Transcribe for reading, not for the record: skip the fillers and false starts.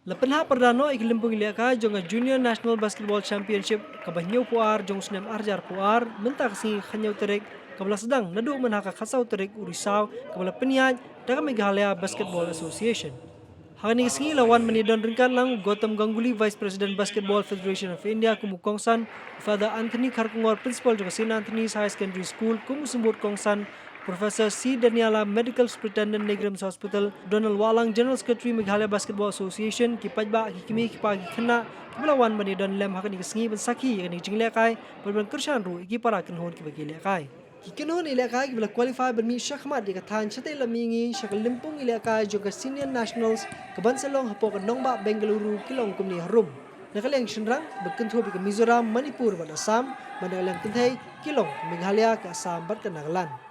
Lapenha perdana ikilimpung iliaka jonga Junior National Basketball Championship kabanyau puar jong snem arjar puar mentak si khanyau terik kabla sedang nadu menhaka khasau terik urisau kabla peniaj daga Meghalaya Basketball Association. Hari ini lawan menidon ringkat lang Gautam Ganguly Vice President Basketball Federation of India kumu kongsan Father Anthony Kharkungor Principal juga St. Anthony's High Secondary School kumu sembut kongsan Profesor C. Daniela Medical Superintendent Negrams Hospital, Donald Walang General Secretary Meghalaya Basketball Association, Kipajba, Kikimi, Kipagi Kena, Kiblawan Bani Don Lem Hakan Ikisengi Bensaki, Yang Jinglekai, Berban Kershan Ru, Ikipara Kenhon Kibagi Lekai. Kikenhon Ilekai Kibla qualify bermi syakmat di katan Chatai Lamingi, Syakal Limpung Ilekai juga Senior Nationals, Kebansalong Hapok Nongba Bengaluru, Kilong Kumni Harum. Nakalang Shenrang, Berkentu Bika Mizoram, Manipur, Assam, Manalang Kentai, Kilong, Meghalaya ke Assam, Berkenagalan.